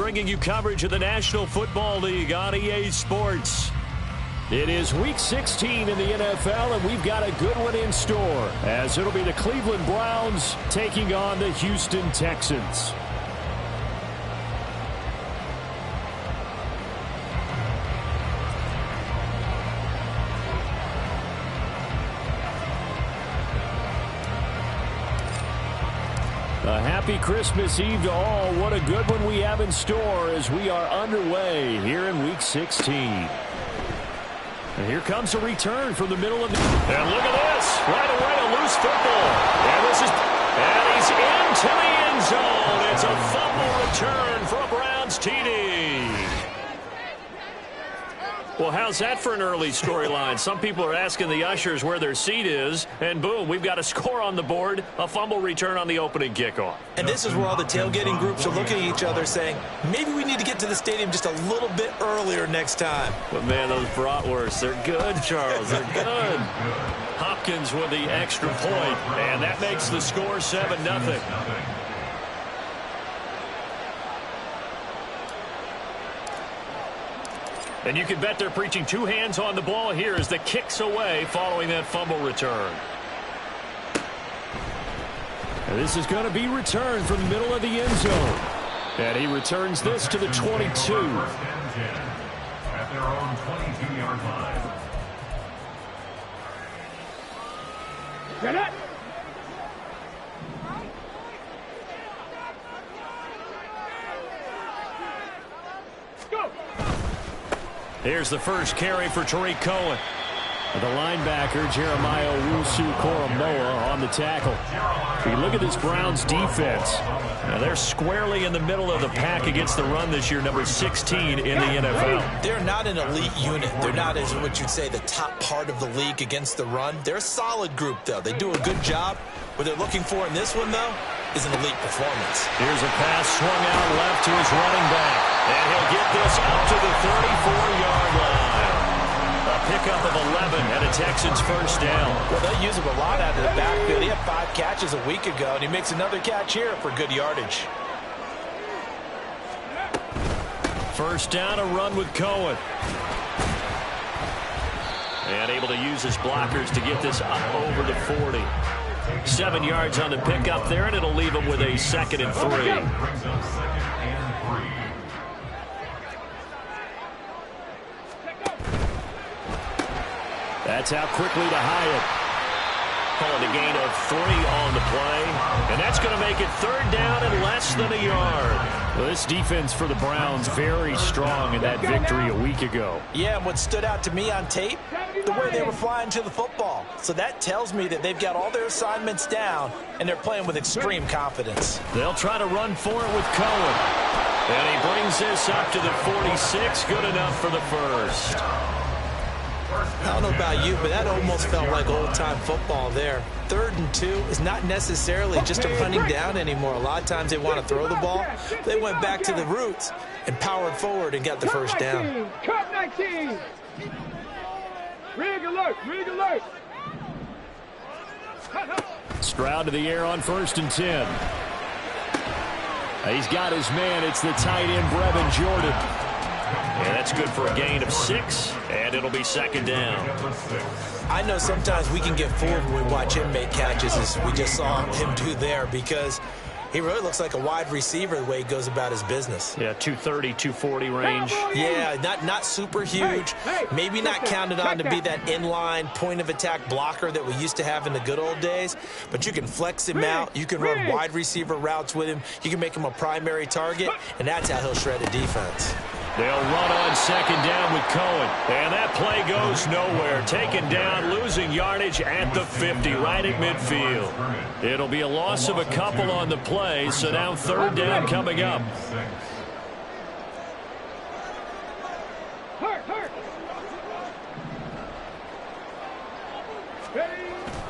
bringing you coverage of the National Football League on EA Sports. It is Week 16 in the NFL, and we've got a good one in store, as it'll be the Cleveland Browns taking on the Houston Texans. A happy Christmas Eve to all. What a good one we have in store as we are underway here in Week 16. And here comes a return from the middle of the... And look at this. Right away, a loose football. And he's into the end zone. It's a fumble return for a Browns TD. Well, how's that for an early storyline? Some people are asking the ushers where their seat is, and boom, we've got a score on the board, a fumble return on the opening kickoff. And this is where all the tailgating groups are looking at each other saying, maybe we need to get to the stadium just a little bit earlier next time. But, man, those bratwursts, they're good, Charles. They're good. Hopkins with the extra point, and that makes the score 7-0. And you can bet they're preaching two hands on the ball here as the kick's away following that fumble return. And this is going to be returned from the middle of the end zone. And he returns this to the 22. At their own 22-yard line. Get it! Go! Here's the first carry for Tariq Cohen. The linebacker, Jeremiah Owusu-Koramoah, on the tackle. You look at this Browns defense. Now they're squarely in the middle of the pack against the run this year, number 16 in the NFL. They're not an elite unit. They're not, as what you'd say, the top part of the league against the run. They're a solid group, though. They do a good job. What they're looking for in this one, though, is an elite performance. Here's a pass swung out left to his running back. And he'll get this up to the 34-yard line. A pickup of 11 and a Texans first down. Well, they use him a lot out of the backfield. He had 5 catches a week ago, and he makes another catch here for good yardage. First down, a run with Cohen. And able to use his blockers to get this up over the 40. 7 yards on the pickup there, and it'll leave him with a 2nd and 3. That's out quickly to Hyatt. Calling a gain of 3 on the play. And that's going to make it 3rd down and less than a yard. Well, this defense for the Browns very strong in that victory a week ago. Yeah, and what stood out to me on tape, the way they were flying to the football. So that tells me that they've got all their assignments down, and they're playing with extreme confidence. They'll try to run for it with Cohen. And he brings this up to the 46. Good enough for the first. I don't know about you, but that almost felt like old-time football there. 3rd and 2 is not necessarily just a running down anymore. A lot of times they want to throw the ball. They went back to the roots and powered forward and got the first down. Cut 19! Rig alert! Rig alert! Stroud to the air on 1st and 10. He's got his man. It's the tight end, Brevin Jordan. And that's good for a gain of 6, and it'll be 2nd down. I know sometimes we can get fooled when we watch him make catches, as we just saw him do there, because he really looks like a wide receiver the way he goes about his business. Yeah, 230, 240 range. Yeah, not super huge. Maybe not counted on to be that inline point-of-attack blocker that we used to have in the good old days, but you can flex him out. You can run wide receiver routes with him. You can make him a primary target, and that's how he'll shred a defense. They'll run on 2nd down with Cohen. And that play goes nowhere. Taken down, losing yardage at the 50, right at midfield. It'll be a loss of a couple on the play, so now 3rd down coming up.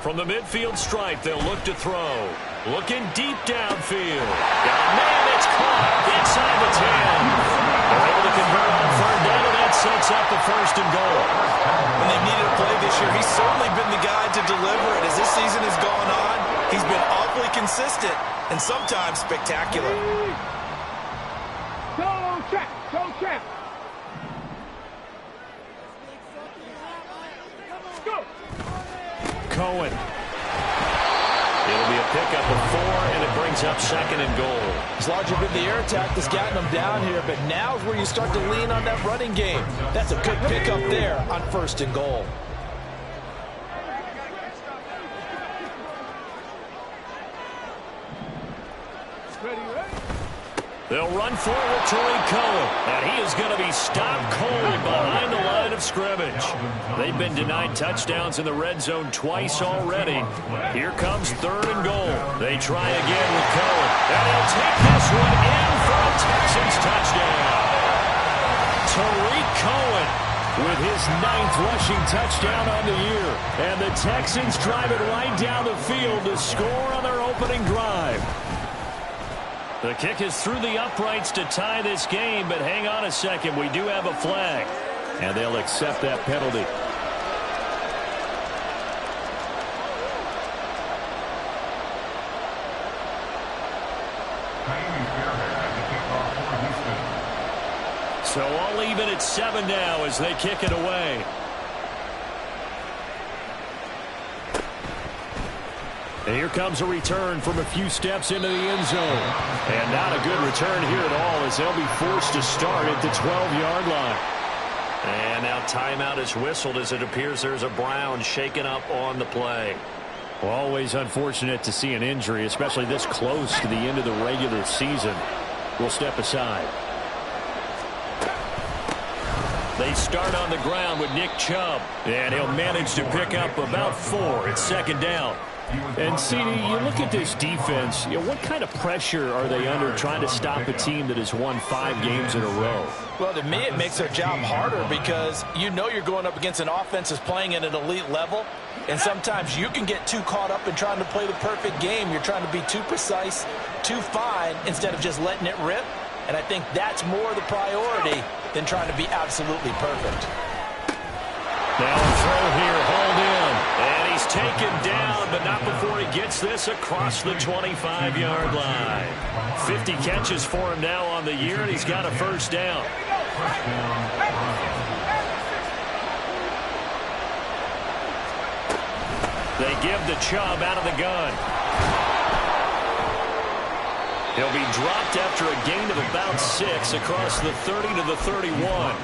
From the midfield stripe, they'll look to throw. Looking deep downfield. Got a man that's caught inside the 10. They're able to convert on 3rd down, and that sets up the 1st and goal. When they needed a play this year, he's certainly been the guy to deliver it. As this season has gone on, he's been awfully consistent and sometimes spectacular. Toe trap. Toe trap. Go. Cohen. It'll be a pickup of 4, and it brings up 2nd and goal. It's largely been the air attack that's gotten them down here, but now is where you start to lean on that running game. That's a good pickup there on 1st and goal. They'll run forward to Cohen, and he is going to be stopped cold behind the line of scrimmage. They've been denied touchdowns in the red zone twice already. Here comes 3rd and goal. They try again with Cohen, and he'll take this one in for a Texans touchdown. Tariq Cohen with his 9th rushing touchdown on the year, and the Texans drive it right down the field to score on their opening drive. The kick is through the uprights to tie this game, but hang on a second. We do have a flag, and they'll accept that penalty. So all even at 7 now as they kick it away. And here comes a return from a few steps into the end zone. And not a good return here at all as they'll be forced to start at the 12-yard line. And now timeout is whistled as it appears there's a Brown shaken up on the play. Well, always unfortunate to see an injury, especially this close to the end of the regular season. We'll step aside. They start on the ground with Nick Chubb. And he'll manage to pick up about 4. It's 2nd down. And, CD, you look at this defense, what kind of pressure are they under trying to stop a team that has won 5 games in a row? Well, to me, it makes their job harder because you know you're going up against an offense that's playing at an elite level, and sometimes you can get too caught up in trying to play the perfect game. You're trying to be too precise, too fine, instead of just letting it rip, and I think that's more the priority than trying to be absolutely perfect. Now a throw here, hauled in, and he's taken down, but not before he gets this across the 25-yard line. 50 catches for him now on the year, and he's got a 1st down. They give the Chubb out of the gun. He'll be dropped after a gain of about 6 across the 30 to the 31.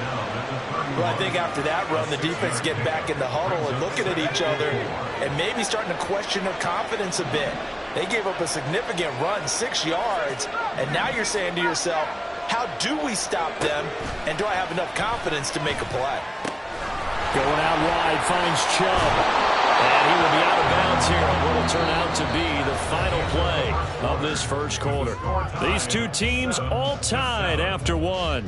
Well, I think after that run, the defense get back in the huddle and looking at each other and maybe starting to question their confidence a bit. They gave up a significant run, 6 yards, and now you're saying to yourself, how do we stop them, and do I have enough confidence to make a play? Going out wide, finds Chubb. And he will be out of bounds here on what will turn out to be the final play of this 1st quarter. These two teams all tied after 1.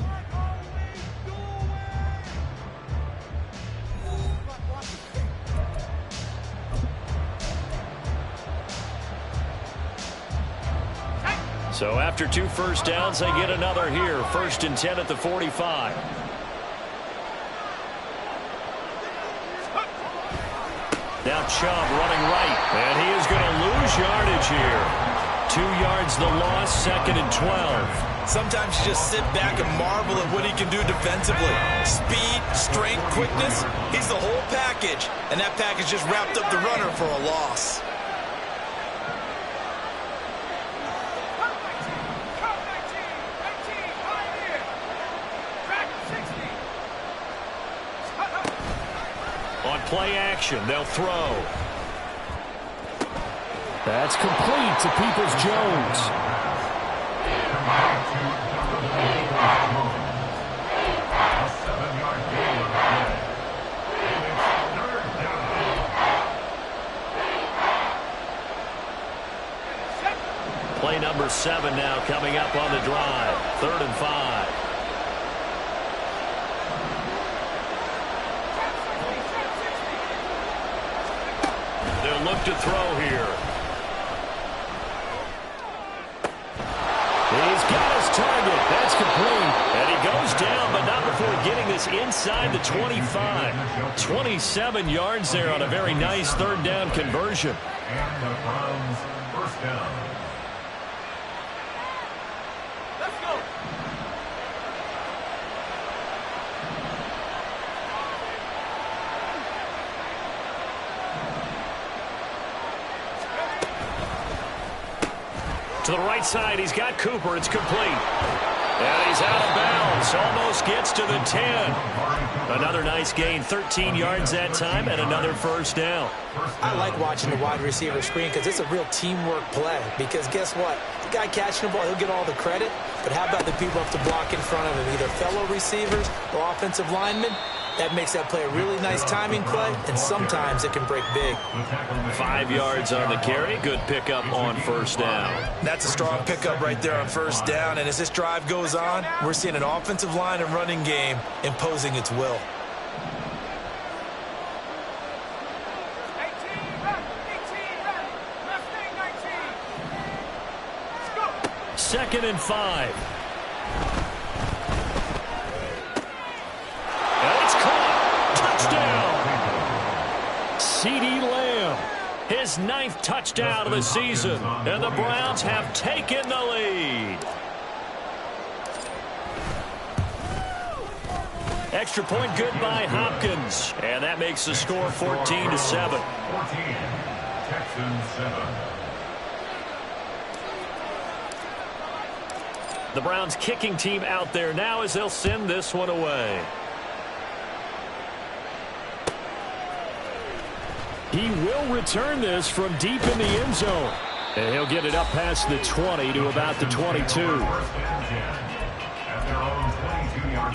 So after 2 1st downs, they get another here. 1st and 10 at the 45. Now Chubb running right, and he is going to lose yardage here. 2 yards the loss, 2nd and 12. Sometimes you just sit back and marvel at what he can do defensively. Speed, strength, quickness, he's the whole package. And that package just wrapped up the runner for a loss. On play action, they'll throw. That's complete to Peoples-Jones. Play number 7 now coming up on the drive. 3rd and 5. They'll look to throw here. He's got his target. That's complete. And he goes down, but not before getting this inside the 25. 27 yards there on a very nice 3rd down conversion. And the Browns' 1st down. To the right side, he's got Cooper. It's complete. And he's out of bounds. Almost gets to the 10. Another nice gain, 13 yards that time, and another first down. I like watching the wide receiver screen because it's a real teamwork play. Because guess what? The guy catching the ball, he'll get all the credit. But how about the people up to block in front of him, either fellow receivers or offensive linemen? That makes that play a really nice timing play, and sometimes it can break big. 5 yards on the carry. Good pickup on first down. That's a strong pickup right there on first down, and as this drive goes on, we're seeing an offensive line and running game imposing its will. Second and 5. CeeDee Lamb, his 9th touchdown of the season, and the Browns have taken the lead. Extra point good by Hopkins, and that makes the score 14-7. 14, Texans 7. The Browns kicking team out there now as they'll send this one away. He will return this from deep in the end zone. And he'll get it up past the 20 to about the 22. First and 10 at their own 22-yard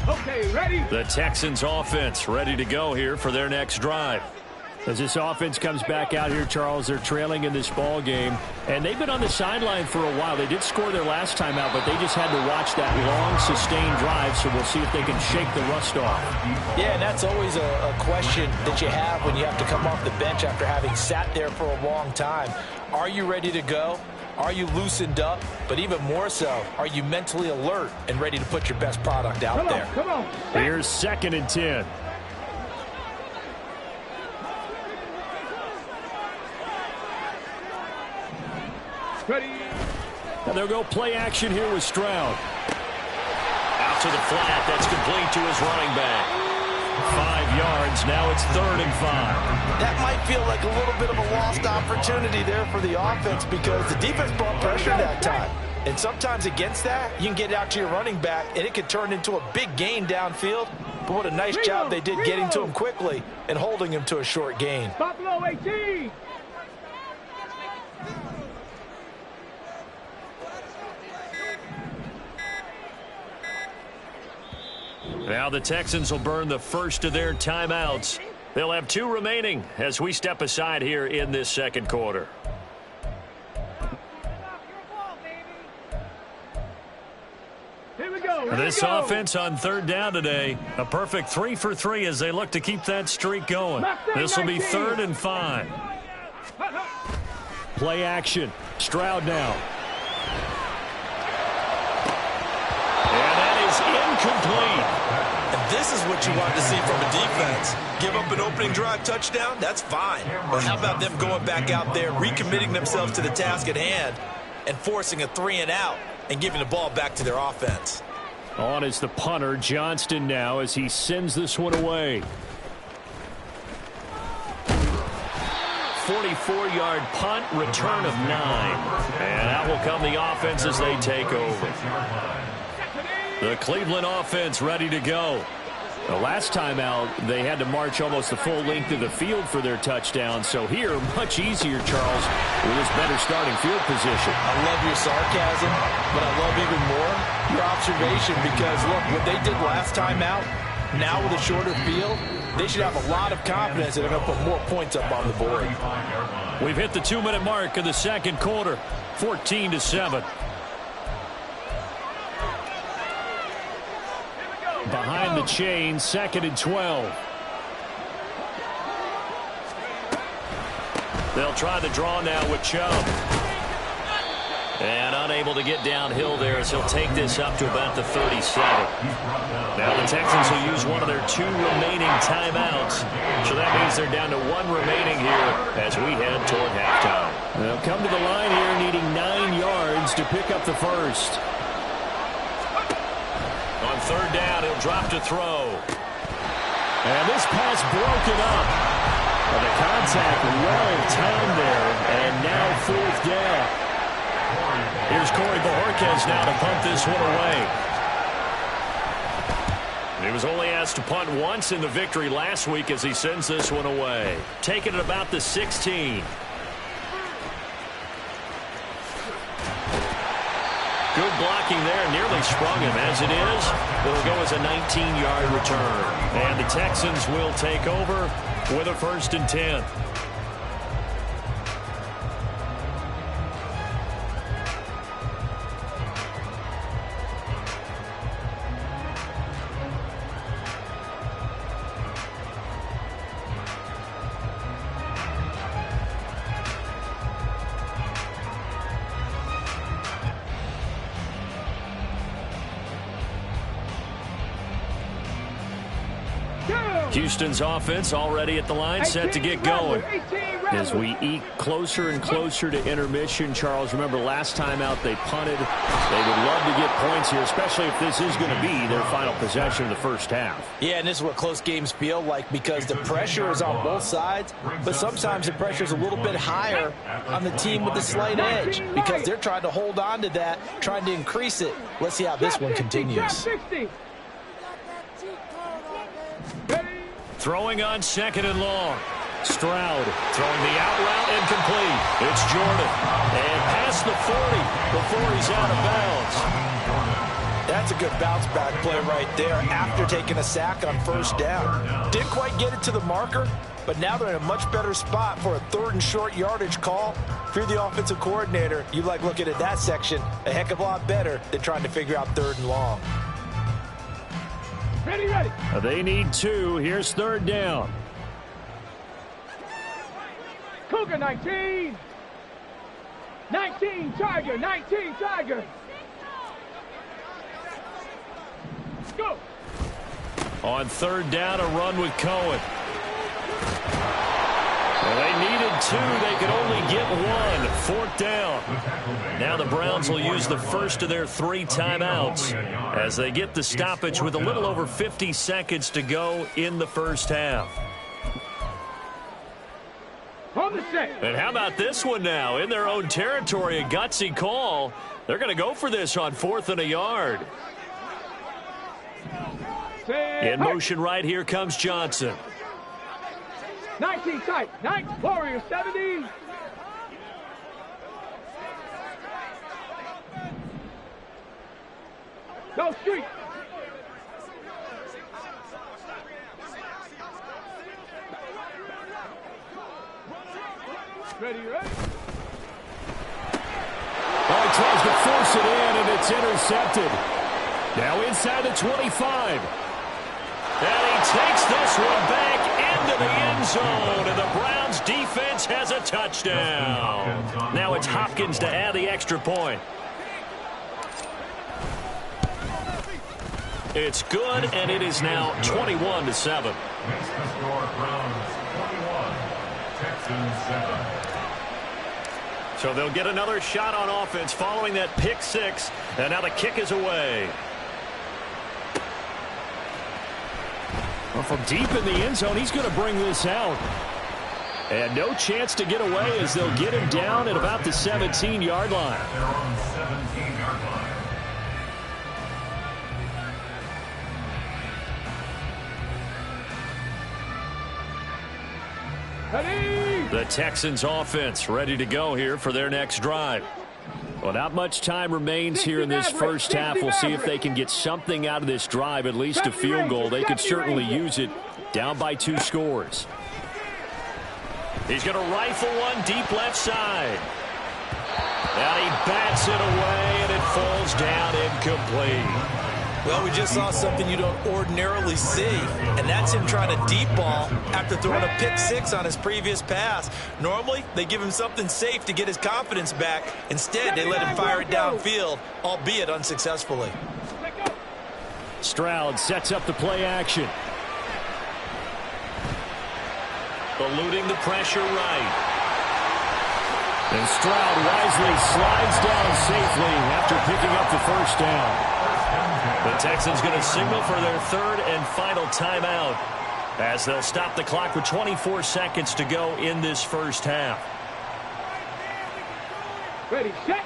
line. Okay, ready? The Texans offense ready to go here for their next drive. As this offense comes back out here, Charles, they're trailing in this ball game, and they've been on the sideline for a while. They did score their last time out, but they just had to watch that long, sustained drive, so we'll see if they can shake the rust off. Yeah, and that's always a question that you have when you have to come off the bench after having sat there for a long time. Are you ready to go? Are you loosened up? But even more so, are you mentally alert and ready to put your best product out there? Come on. Here's 2nd and 10. Ready? And they'll go play action here with Stroud. Out to the flat. That's complete to his running back. 5 yards. Now it's 3rd and 5. That might feel like a little bit of a lost opportunity there for the offense because the defense brought pressure that time. And sometimes against that, you can get out to your running back, and it could turn into a big gain downfield. But what a nice job they did getting to him quickly and holding him to a short gain. Buffalo 18. Now the Texans will burn the first of their timeouts. They'll have 2 remaining as we step aside here in this second quarter. Here we go. This offense on 3rd down today, a perfect 3 for 3 as they look to keep that streak going. This will be 3rd and 5. Play action. Stroud now. And that is incomplete. And this is what you want to see from a defense. Give up an opening drive touchdown, that's fine. But how about them going back out there, recommitting themselves to the task at hand, and forcing a 3 and out, and giving the ball back to their offense. On is the punter, Johnston, now as he sends this one away. 44-yard punt, return of 9. And out will come the offense as they take over. The Cleveland offense ready to go. The last time out, they had to march almost the full length of the field for their touchdown. So here, much easier, Charles, with this better starting field position. I love your sarcasm, but I love even more your observation because, look, what they did last time out, now with a shorter field, they should have a lot of confidence that they're going to put more points up on the board. We've hit the 2-minute mark of the second quarter, 14-7. Behind the chain, 2nd and 12. They'll try the draw now with Chubb. And unable to get downhill there as he'll take this up to about the 37. Now the Texans will use one of their 2 remaining timeouts. So that means they're down to 1 remaining here as we head toward halftime. They'll come to the line here needing 9 yards to pick up the first. On 3rd down, he'll drop to throw. And this pass broken up. Well, the contact well-timed there, and now 4th down. Here's Corey Bojorquez now to punt this one away. He was only asked to punt once in the victory last week as he sends this one away. Taking it about the 16. Good blocking there, nearly sprung him. As it is, it'll go as a 19-yard return. And the Texans will take over with a 1st and 10. Houston's offense already at the line, set to get going. As we eke closer and closer to intermission, Charles, remember last time out they punted. They would love to get points here, especially if this is going to be their final possession of the first half. Yeah, and this is what close games feel like because the pressure is on both sides, but sometimes the pressure is a little bit higher on the team with the slight edge because they're trying to hold on to that, trying to increase it. Let's see how this one continues. Throwing on 2nd and long. Stroud throwing the out route incomplete. It's Jordan. And past the 40 before he's out of bounds. That's a good bounce back play right there after taking a sack on 1st down. Didn't quite get it to the marker, but now they're in a much better spot for a 3rd and short yardage call. If you're the offensive coordinator, you like looking at that section a heck of a lot better than trying to figure out 3rd and long. Ready, ready. They need 2. Here's 3rd down. Cougar 19. 19 Tiger. 19 Tiger. Go. On 3rd down, a run with Cohen. Well, they needed 2. They could only get 1. 4th down. Now the Browns will use the first of their 3 timeouts as they get the stoppage with a little over 50 seconds to go in the first half. And how about this one now? In their own territory, a gutsy call. They're going to go for this on 4th and a yard. In motion right here comes Johnson. 19 tight. 9 Warrior 70. Go street. Ready, ready. Oh, he tries to force it in, and it's intercepted. Now inside the 25. And he takes this one back into the end zone, and the Browns defense has a touchdown. Now it's Hopkins to add the extra point. It's good, and it is now 21-7. Makes the score Browns 21, Texans 7. So they'll get another shot on offense following that pick 6, and now the kick is away. Well, from deep in the end zone, he's going to bring this out. And no chance to get away as they'll get him down at about the 17-yard line. They're on the 17-yard line. The Texans offense ready to go here for their next drive. Well, not much time remains here in this first half. We'll see if they can get something out of this drive, at least a field goal. They could certainly use it down by 2 scores. He's going to rifle one deep left side. And he bats it away, and it falls down incomplete. Well, we just saw something you don't ordinarily see, and that's him trying to deep ball after throwing a pick 6 on his previous pass. Normally, they give him something safe to get his confidence back. Instead, they let him fire it downfield, albeit unsuccessfully. Stroud sets up the play action. Eluding the pressure right. And Stroud wisely slides down safely after picking up the first down. The Texans going to signal for their 3rd and final timeout. as they'll stop the clock with 24 seconds to go in this first half. Ready, set.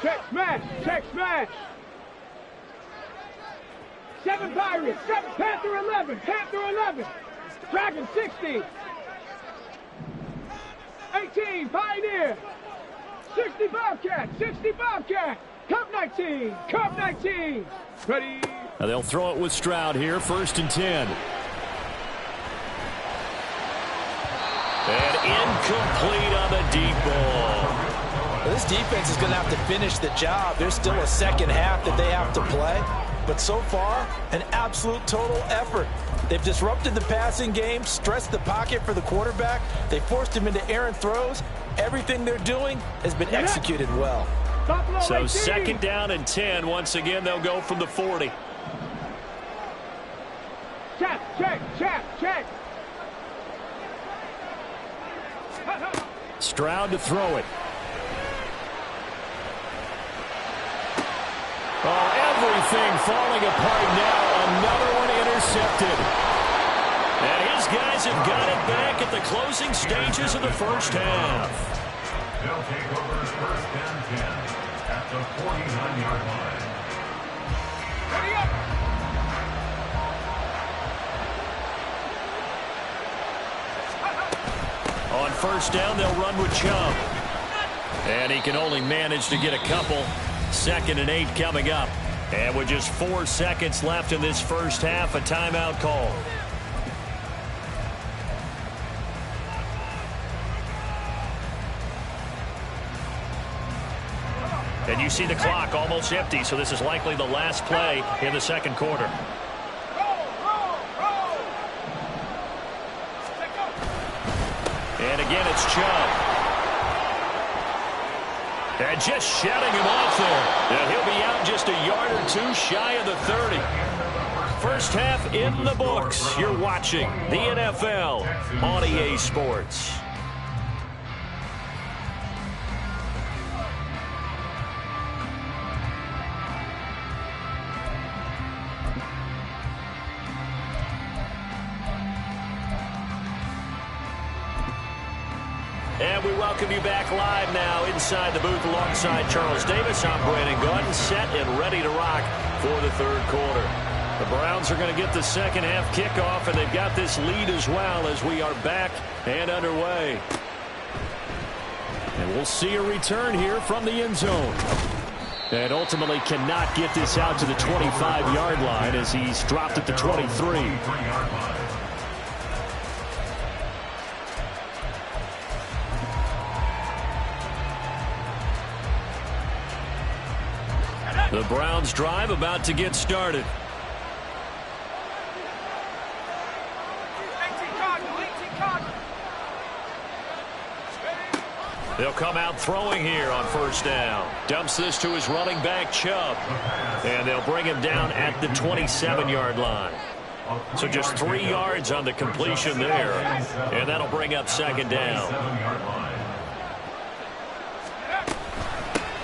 Check smash, check smash. 7 Pirates, 7 Panther 11, Panther 11. Dragon 60. 18 Pioneer. 65 Cat, 65 Cat. Cup 19, Cup 19. Ready. Now they'll throw it with Stroud here, 1st and 10. And incomplete on the deep ball. Well, this defense is going to have to finish the job. There's still a second half that they have to play. But so far, an absolute total effort. They've disrupted the passing game, stressed the pocket for the quarterback. They forced him into errant throws. Everything they're doing has been executed well. So 18. 2nd down and 10. Once again, they'll go from the 40. Check, check, check, check. Stroud to throw it. Oh, everything falling apart now. Another one intercepted. And his guys have got it back at the closing stages of the first half. They'll take over 1st and 10 at the 49-yard line. Ready up. On 1st down, they'll run with Chubb. And he can only manage to get a couple. 2nd and 8 coming up. And with just 4 seconds left in this first half, a timeout call. And you see the clock almost empty, so this is likely the last play in the second quarter. And again, it's Chubb. And just shutting him off there. And he'll be out just a yard or 2 shy of the 30. First half in the books. You're watching the NFL on EA Sports. And we welcome you back live now inside the booth alongside Charles Davis. I'm Brandon Gaudin, set and ready to rock for the third quarter. The Browns are going to get the second half kickoff, and they've got this lead as well as we are back and underway. And we'll see a return here from the end zone. And ultimately cannot get this out to the 25-yard line as he's dropped at the 23. The Browns drive about to get started. They'll come out throwing here on 1st down. Dumps this to his running back, Chubb. And they'll bring him down at the 27-yard line. So just 3 yards on the completion there. And that'll bring up 2nd down.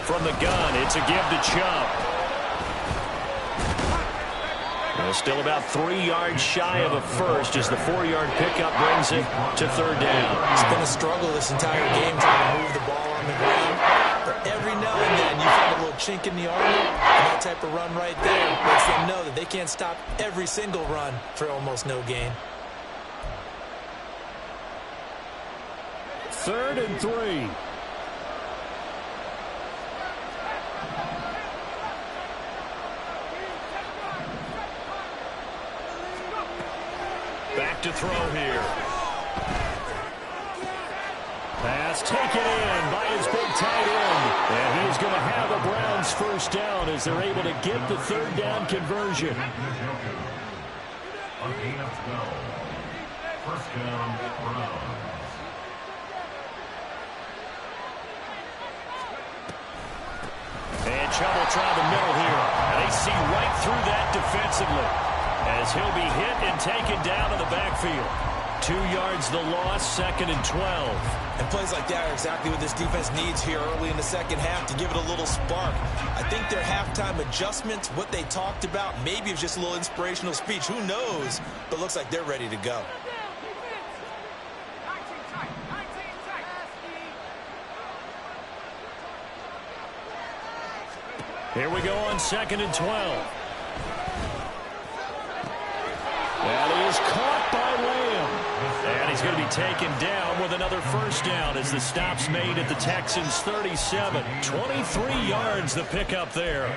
From the gun, it's a give to Chubb. And still about 3 yards shy of a first as the 4-yard pickup brings it to 3rd down. It's been a struggle this entire game trying to move the ball on the ground. But every now and then you find a little chink in the armor, and that type of run right there lets them know that they can't stop every single run for almost no gain. 3rd and 3. Back to throw here. Pass taken in by his big tight end. And he's going to have a Browns 1st down as they're able to get the 3rd down conversion. A gain of 12. 1st down, Browns. And Chubb will try the middle here. And they see right through that defensively as he'll be hit and taken down in the backfield. 2 yards the loss, 2nd and 12. And plays like that are exactly what this defense needs here early in the second half to give it a little spark. I think their halftime adjustments, what they talked about, maybe it was just a little inspirational speech. Who knows? But looks like they're ready to go. Here we go on 2nd and 12. That is caught by Lamb. And he's going to be taken down with another first down as the stop's made at the Texans' 37. 23 yards the pickup there.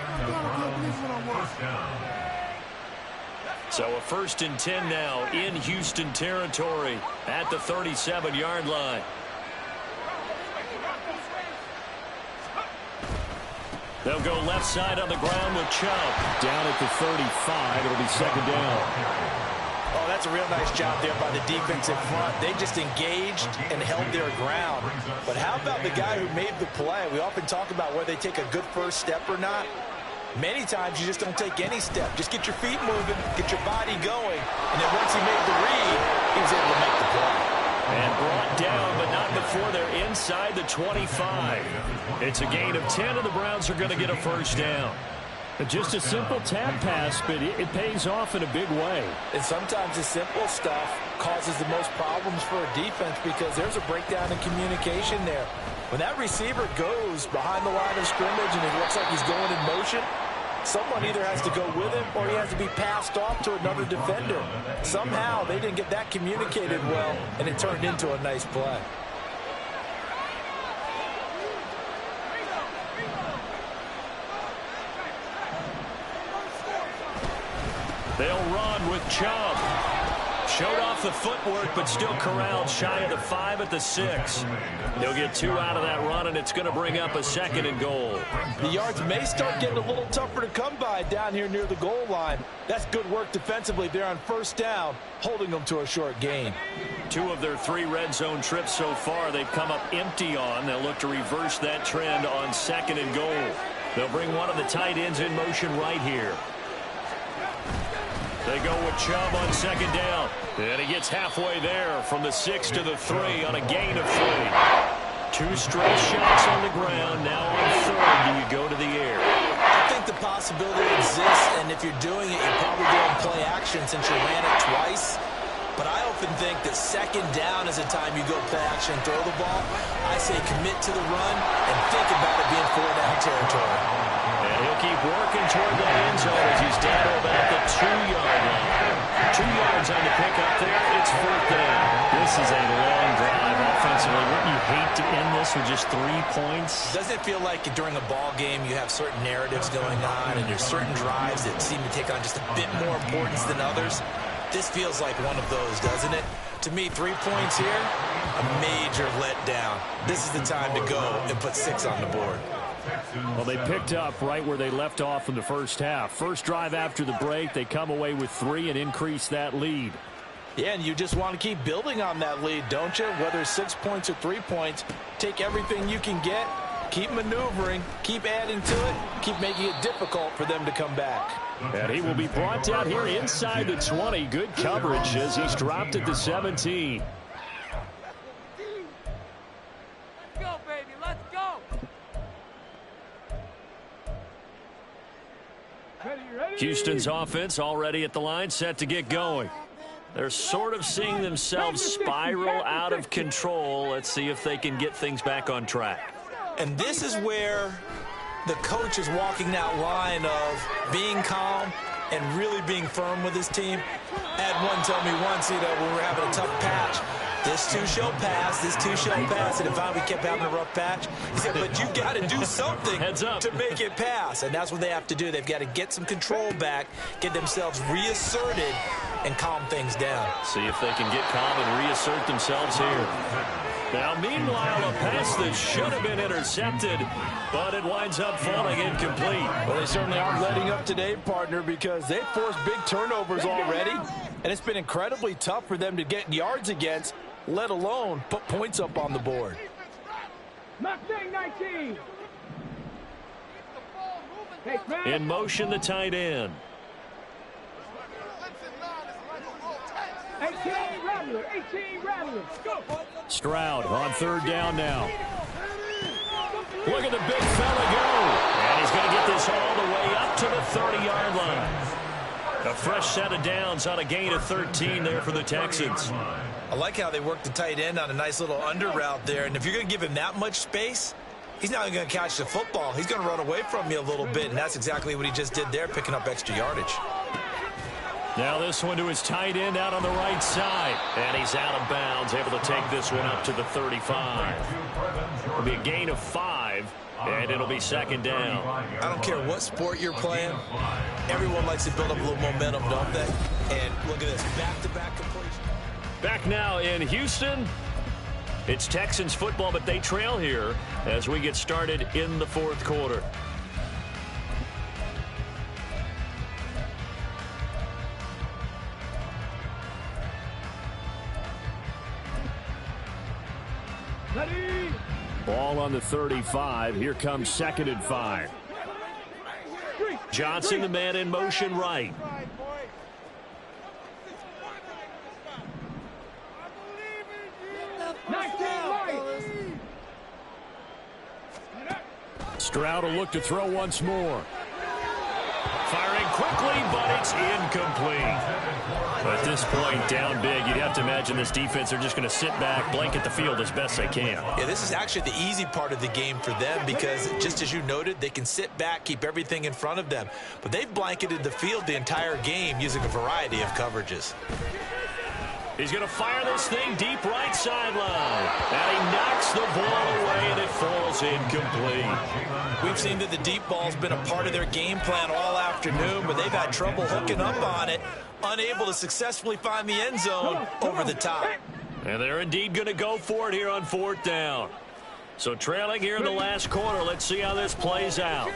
So a 1st and 10 now in Houston territory at the 37-yard line. They'll go left side on the ground with Chubb. Down at the 35. It'll be 2nd down. Oh, that's a real nice job there by the defense in front. They just engaged and held their ground. But how about the guy who made the play? We often talk about whether they take a good first step or not. Many times you just don't take any step. Just get your feet moving, get your body going. And then once he made the read, he was able to make the play. And brought down, but not before they're inside the 25. It's a gain of 10, and the Browns are going to get a first down. Just a simple tap pass, but it pays off in a big way. And sometimes the simple stuff causes the most problems for a defense because there's a breakdown in communication there. When that receiver goes behind the line of scrimmage and it looks like he's going in motion, someone either has to go with him or he has to be passed off to another defender. Somehow they didn't get that communicated well, and it turned into a nice play. They'll run with Chubb. Showed off the footwork, but still corralled shy of the 5 at the 6. They'll get 2 out of that run, and it's going to bring up a 2nd and goal. The yards may start getting a little tougher to come by down here near the goal line. That's good work defensively there on 1st down, holding them to a short gain. 2 of their 3 red zone trips so far they've come up empty on. They'll look to reverse that trend on 2nd and goal. They'll bring one of the tight ends in motion right here. They go with Chubb on 2nd down. And he gets halfway there from the 6 to the 3 on a gain of 3. 2 straight shots on the ground. Now on 3rd, do you go to the air? I think the possibility exists, and if you're doing it, you're probably going play action since you ran it twice. But I often think that 2nd down is a time you go play action and throw the ball. I say commit to the run and think about it being 4-down territory. And he'll keep working toward that end zone as he's down to about the 2-yard line. 2 yards on the pickup there. It's 4th down. This is a long drive offensively. Wouldn't you hate to end this with just 3 points? Doesn't it feel like during a ball game you have certain narratives going on and there's certain drives that seem to take on just a bit more importance than others? This feels like one of those, doesn't it? To me, 3 points here, a major letdown. This is the time to go and put 6 on the board. Well, they picked up right where they left off in the first half. First drive after the break, they come away with 3 and increase that lead. Yeah, and you just want to keep building on that lead, don't you? Whether it's 6 points or 3 points, take everything you can get, keep maneuvering, keep adding to it, keep making it difficult for them to come back. And he will be brought down here inside the 20. Good coverage as he's dropped at the 17. Let's go, baby. Let's go. Houston's offense already at the line, set to get going. They're sort of seeing themselves spiral out of control. Let's see if they can get things back on track. And this is where the coach is walking that line of being calm and really being firm with his team. I had one tell me once, when we were having a tough patch, this too shall pass, this too shall pass. And if we kept having a rough patch, he said, but you got to do something to make it pass. And that's what they have to do. They've got to get some control back, get themselves reasserted, and calm things down. See if they can get calm and reassert themselves here. Now, meanwhile, a pass that should have been intercepted, but it winds up falling incomplete. Well, they certainly aren't letting up today, partner, because they've forced big turnovers already, and it's been incredibly tough for them to get yards against, let alone put points up on the board. Mustang 19. In motion, the tight end. 18, right. Rattler. 18 Rattler. Go. Stroud on third down now. Look at the big fella go. And he's going to get this all the way up to the 30-yard line. A fresh set of downs on a gain of 13 there for the Texans. I like how they work the tight end on a nice little under route there. And if you're going to give him that much space, he's not going to catch the football. He's going to run away from you a little bit, and that's exactly what he just did there, picking up extra yardage. Now this one to his tight end out on the right side. And he's out of bounds, able to take this one up to the 35. It'll be a gain of 5, and it'll be second down. I don't care what sport you're playing. Everyone likes to build up a little momentum, don't they? And look at this, back-to-back completion. Back now in Houston. It's Texans football, but they trail here as we get started in the fourth quarter. Ball on the 35. Here comes 2nd and 5. Johnson, the man in motion right. Stroud will look to throw once more. Firing quickly, but it's incomplete. At this point, down big, you'd have to imagine this defense, they're just going to sit back, blanket the field as best they can. Yeah, this is actually the easy part of the game for them because, just as you noted, they can sit back, keep everything in front of them. But they've blanketed the field the entire game using a variety of coverages. He's going to fire this thing deep right sideline. And he knocks the ball away, and it falls incomplete. We've seen that the deep ball's been a part of their game plan all afternoon, but they've had trouble hooking up on it, unable to successfully find the end zone over the top. And they're indeed going to go for it here on 4th down. So trailing here in the last quarter, let's see how this plays out.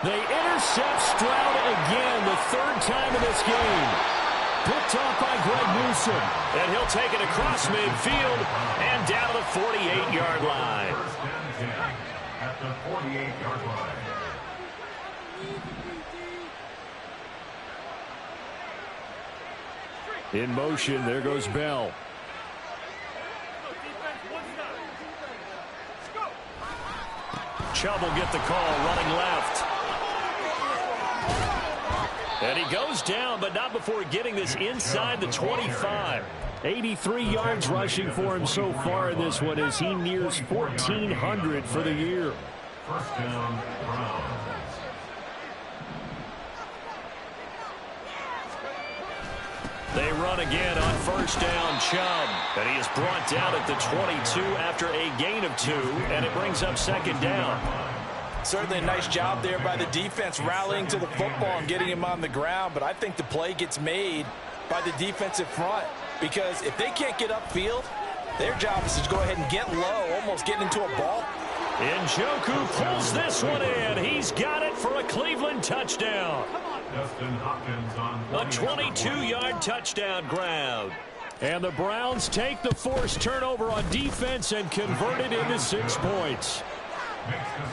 They intercept Stroud again, the 3rd time in this game. Picked off by Greg Newsom. And he'll take it across midfield and down to the 48-yard line. First and 10 at the 48-yard line. In motion, there goes Bell. Chubb will get the call, running left. And he goes down, but not before getting this inside the 25. 83 yards rushing for him so far in this one as he nears 1,400 for the year. First down, Browns. They run again on 1st down, Chubb. And he is brought down at the 22 after a gain of 2, and it brings up 2nd down. Certainly a nice job there by the defense rallying to the football and getting him on the ground, but I think the play gets made by the defensive front because if they can't get upfield, their job is to go ahead and get low, almost get into a ball. Njoku pulls this one in. He's got it for a Cleveland touchdown. Justin Hopkins on A 22-yard touchdown grab. And the Browns take the forced turnover on defense and convert it into 6 points.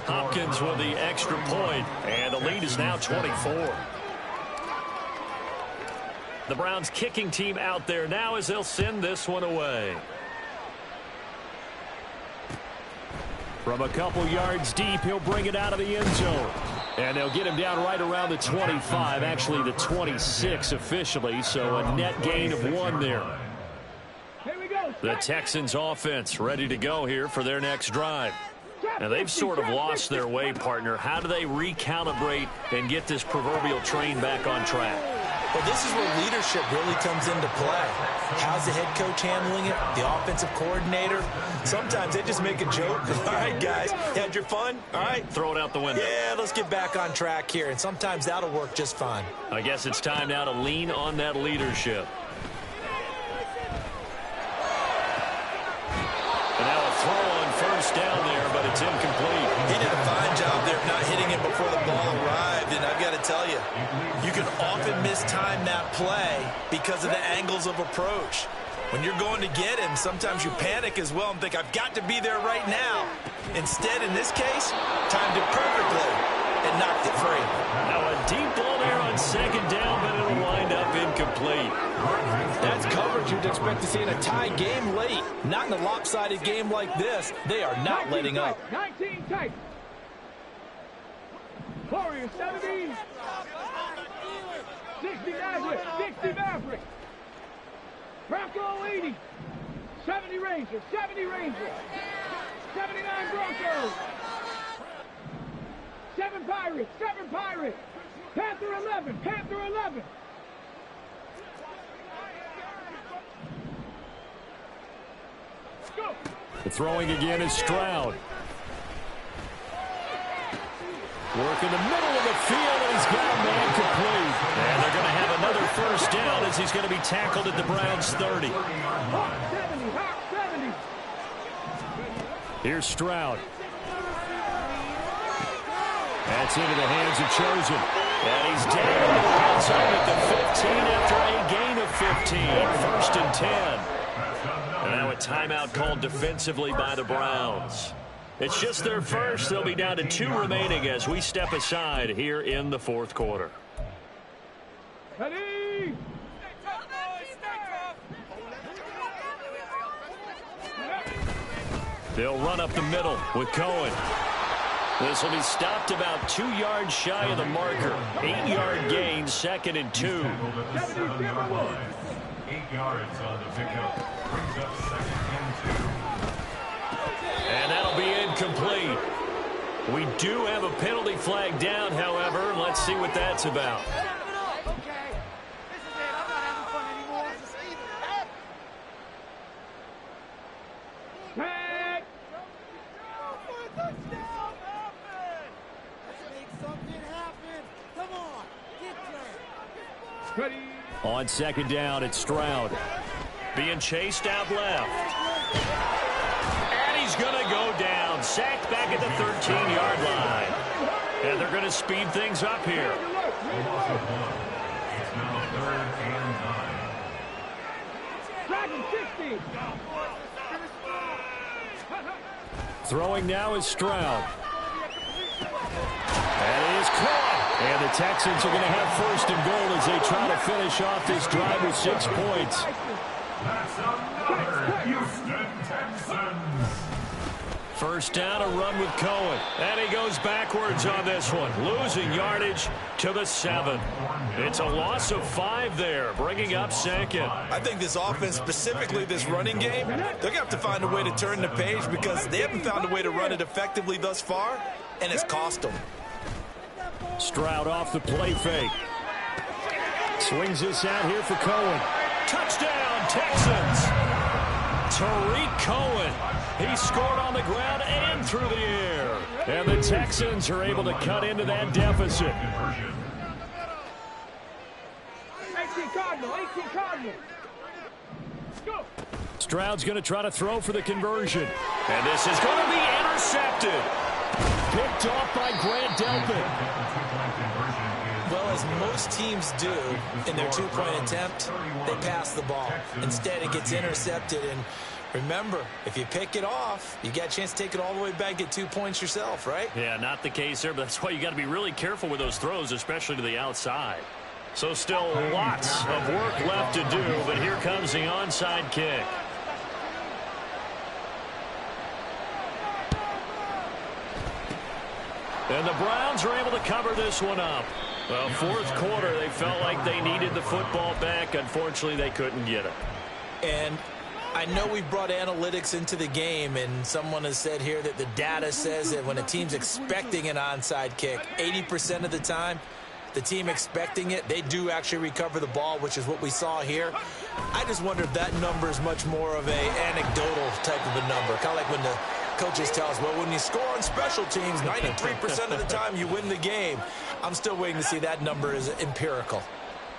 Hopkins with the extra point, and the lead is now 24. The Browns kicking team out there now as they'll send this one away. From a couple yards deep, he'll bring it out of the end zone. And they'll get him down right around the 25, actually the 26 officially, so a net gain of 1 there. The Texans offense ready to go here for their next drive. Now, they've sort of lost their way, partner. How do they recalibrate and get this proverbial train back on track? Well, this is where leadership really comes into play. How's the head coach handling it? The offensive coordinator? Sometimes they just make a joke. All right, guys, you had your fun? All right. Throw it out the window. Yeah, let's get back on track here. And sometimes that'll work just fine. I guess it's time now to lean on that leadership. And now a throw on 1st down there, but it's incomplete. He did a fine job there of not hitting him before the ball arrived, and I've got to tell you, you can often mistime that play because of the angles of approach. When you're going to get him, sometimes you panic as well and think, I've got to be there right now. Instead, in this case, timed it perfectly and knocked it free. Now a deep ball there on 2nd down, but it'll wind up incomplete. incomplete. That's coverage you'd expect to see in a tie game late. Not in a lopsided game like this. They are not letting up. 19 tight. Warriors 70. 60 Maverick. 60 Maverick. Bronco 80. 70 Rangers. 70 Rangers. 79 Broncos. 7 Pirates. 7 Pirates. Panther 11. Panther 11. Go. The throwing again is Stroud. Work in the middle of the field, and he's got a man complete. And they're going to have another first down as he's going to be tackled at the Browns' 30. Hawk 70. Hawk 70. Here's Stroud. That's into the hands of Chosen. And he's down in the red zone at the 15 after a gain of 15. First and 10. And now a timeout called defensively by the Browns. It's just their first. They'll be down to 2 remaining as we step aside here in the fourth quarter. Ready? They'll run up the middle with Cohen. This will be stopped about 2 yards shy of the marker. 8-yard gain, 2nd and 2. 8 yards on the pickup. Brings up 2nd and 2. And that'll be incomplete. We do have a penalty flag down, however. Let's see what that's about. Okay. This is it. I'm not having fun anymore. Tag. Ready? On 2nd down, it's Stroud. Being chased out left. And he's going to go down. Sacked back at the 13-yard line. And they're going to speed things up here. It's now 3rd and 9. Dragon 60. Throwing now is Stroud. And it is caught. And the Texans are going to have 1st and goal as they try to finish off this drive with 6 points. That's another Houston Texans. First down, a run with Cohen. And he goes backwards on this one, losing yardage to the 7. It's a loss of 5 there, bringing up 2nd. I think this offense, specifically this running game, they're going to have to find a way to turn the page because they haven't found a way to run it effectively thus far, and it's cost them. Stroud off the play fake. Swings this out here for Cohen. Touchdown, Texans! Tariq Cohen. He scored on the ground and through the air. And the Texans are able to cut into that deficit. 18 Cardinal. 18 Cardinal. Go. Stroud's going to try to throw for the conversion. And this is going to be intercepted. Picked off by Grant Delpit. Well, as most teams do in their 2-point attempt, they pass the ball. Instead, it gets intercepted. And remember, if you pick it off, you got a chance to take it all the way back, get 2 points yourself, right? Yeah, not the case there, but that's why you got to be really careful with those throws, especially to the outside. So still lots of work left to do, but here comes the onside kick. And the Browns are able to cover this one up. Well, fourth quarter, they felt like they needed the football back. Unfortunately, they couldn't get it. And I know we've brought analytics into the game, and someone has said here that the data says that when a team's expecting an onside kick, 80% of the time, the team expecting it, they do actually recover the ball, which is what we saw here. I just wonder if that number is much more of a anecdotal type of a number, kind of like when the coaches tell us, well, when you score on special teams, 93% of the time you win the game. I'm still waiting to see that number is empirical.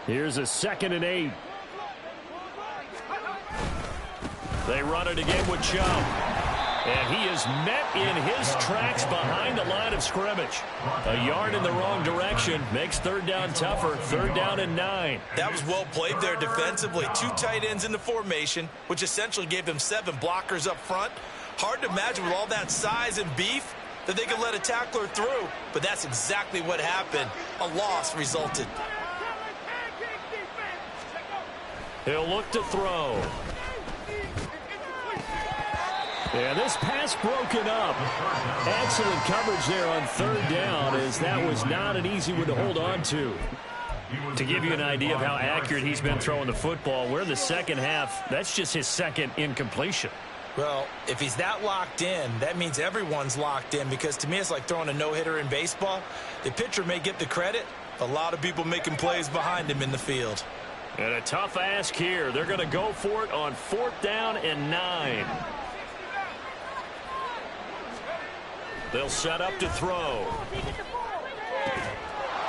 Here's a 2nd and 8. They run it again with Chubb. And he is met in his tracks behind the line of scrimmage. A yard in the wrong direction makes 3rd down tougher. 3rd down and 9. That was well played there defensively. 2 tight ends in the formation, which essentially gave them 7 blockers up front. Hard to imagine with all that size and beef that they could let a tackler through, but that's exactly what happened. A loss resulted. He'll look to throw. And this pass broken up. Excellent coverage there on third down, as that was not an easy one to hold on to. To give you an idea of how accurate he's been throwing the football, we're in the second half. That's just his second incompletion. Well, if he's that locked in, that means everyone's locked in, because to me it's like throwing a no-hitter in baseball. The pitcher may get the credit, a lot of people making plays behind him in the field. And a tough ask here. They're going to go for it on 4th down and 9. They'll set up to throw.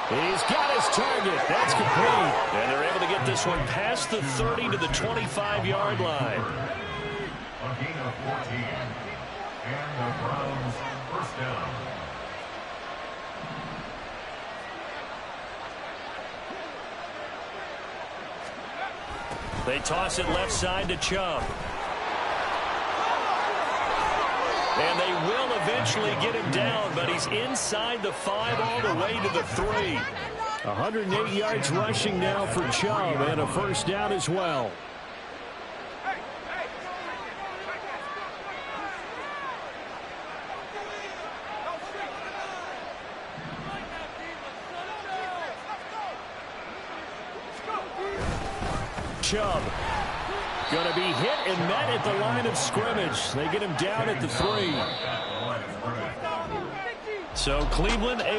He's got his target. That's complete. And they're able to get this one past the 30 to the 25-yard line. A gain of 14. And the Browns first down. They toss it left side to Chubb. And they will eventually get him down, but he's inside the 5 all the way to the 3. 108 yards rushing now for Chubb, and a first down as well. Chubb going to be hit and met at the line of scrimmage. They get him down at the 3. So Cleveland